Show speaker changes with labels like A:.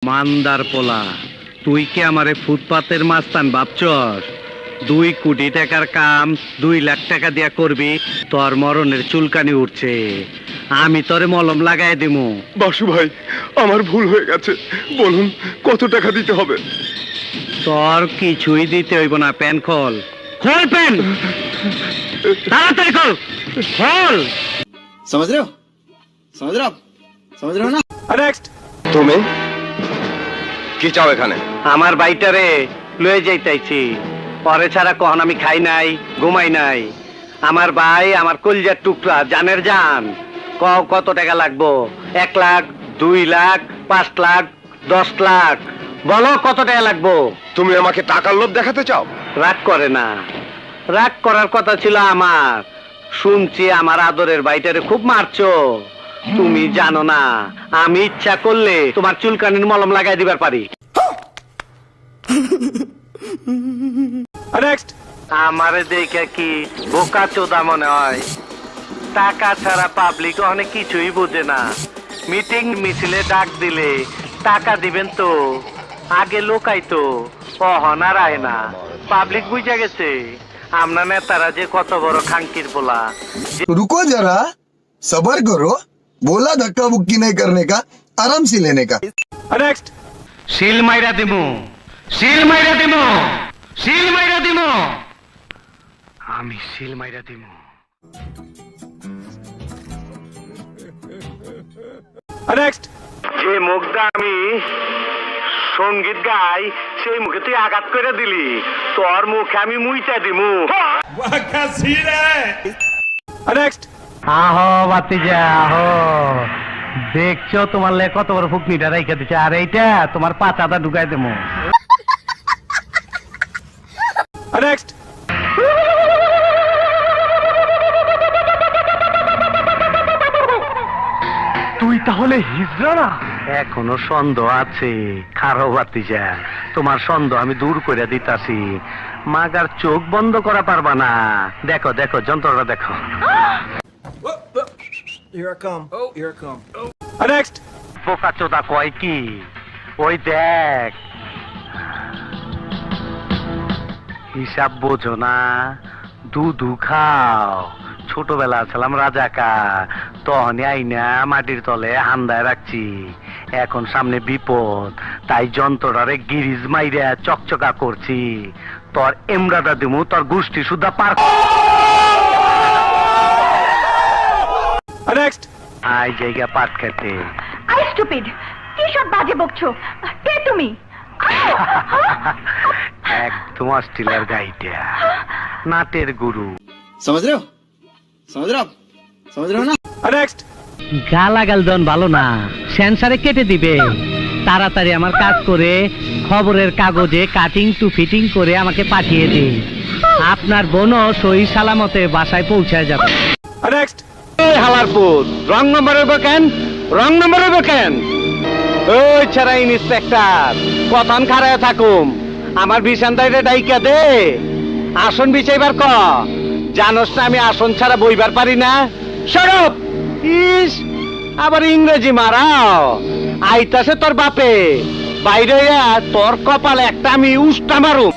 A: মান্দার পোলা, তুই কি আমারে ফুটপাতের মাস্তান ভাবছস? 2 কোটি টাকার কাম 2 লাখ টাকা দিয়া করবি, তোর মরণের চুলকানি উঠছে। আমি তোরে মলম লাগাই দিমু।
B: বাসু ভাই, আমার ভুল হয়ে গেছে, বলুন কত টাকা দিতে হবে?
A: তোর কিছুই দিতে হইব না। প্যান খোল, খোল প্যান, তাড়াতাড়ি খোল, খোল।
C: समझ रहे हो समझ रहे हो ना।
B: নেক্সট। তুমি কি চাও এখানে?
A: আমার বাইটারে লয়ে যাইতাইছি, পরে ছাড়া কখন আমি খাই নাই, ঘুমাই নাই। আমার ভাই আমার কলজার টুকরা, জানের জান। কত টাকা লাগবো? 1 লাখ, 2 লাখ, 5 লাখ, 10 লাখ? বলো কত টাকা লাগবো?
B: তুমি আমাকে টাকার লোভ দেখাতে চাও?
A: রাগ করে না, রাগ করার কথা ছিল আমার। শুনছি আমার আদরের বাইটারে খুব মারছো। তুমি জানো না, আমি ইচ্ছা করলে তোমার চুলকানির মলম লাগাই দিবার পারি।
B: নেক্সট।
A: আমারে দেখে কি বোকা চোদা মনে হয়? টাকা ছাড়া পাবলিক অনেক কিছুই বোঝে না। মিটিং মিছিলে ডাক দিলে টাকা দিবেন তো, আগে লোকাইতো, অহনার আয় না। পাবলিক বুঝা গেছে আমরা নেতারা যে কত বড় খাঙ্কির পোলা।
D: रुको जरा, सबर करो, बोला धक्का बुक्की नहीं करने का, आराम से लेने का।
B: নেক্সট।
A: শিল মাইরা দিমু, শিল মাইরা দিমু, শিল মাইরা দিমু, আমি শিল মাইরা দিমু।
B: নেক্সট।
A: যে মুখটা আমি সঙ্গীত গাই, সেই মুখে তুই আঘাত করে দিলি। তোর মুখে আমি মুইটা দিমু।
B: নেক্সট।
A: আহো বাতিজা, আহো। দেখছো তোমার লে কত বড় ফুকনিটা রাইখা দিচ্ছে, আর এইটা তোমার পাচাটা ঢুকাই দেবো।
B: নেক্সট।
A: তুই তাহলে হিজড়া না? এখনো সন্দেহ আছে। খারো বাতিজা, তোমার সন্দেহ আমি দূর করে দিতাছি। মাগার চোখ বন্ধ করা পারবা না। দেখো দেখো যন্ত্রটা দেখো।
B: নেক্সট।
A: বোকা চোদা কয় কি? ওই দেখ, হিসাব বোঝো না, দুধু খাও। ছোটবেলা ছিলাম রাজাকা, তখনই আইনা মাটির তলে হান্দায় রাখছি। এখন সামনে বিপদ, তাই যন্ত্রটারে গিরিজ মাইরা চকচকা করছি। তোর এমরাটা দিমু, তোর গোষ্ঠী সুদ্ধা পার।
B: নেক্সট।
A: আই জায়গা পাট খেতে।
E: আই স্টুপিড, কি সব বাজে বকছো? কে তুমি?
A: একদম অস্ট্রেলিয়ার গাইটা, নাটের গুরু।
C: समझ रहे हो समझ रहे हो ना।
B: নেক্সট।
A: গালাগাল দেন ভালো না, সেন্সারে কেটে দিবে। তাড়াতাড়ি আমার কাজ করে খবরের কাগজে কাটিং টু ফিটিং করে আমাকে পাঠিয়ে দিন। আপনার বোনও সহি সালামতে বাসায় পৌঁছায় যাবে।
B: নেক্সট।
A: হালারপুর রং নম্বর হইব কেন? রং নম্বর হইব কেন? ওই ছাড়া ইন্সপেক্টর কতন খারায় থাকুম, আমার বিছানটাইরে ডাইকা দে। আসন বিছাইবার ক, জানোস না আমি আসন ছাড়া বইবার পারি না। সরব। ইস, আবার ইংরেজি মারাও। আইতাছে তোর বাপে, বাইরে তোর কপালে একটা আমি উষ্টা মারুম।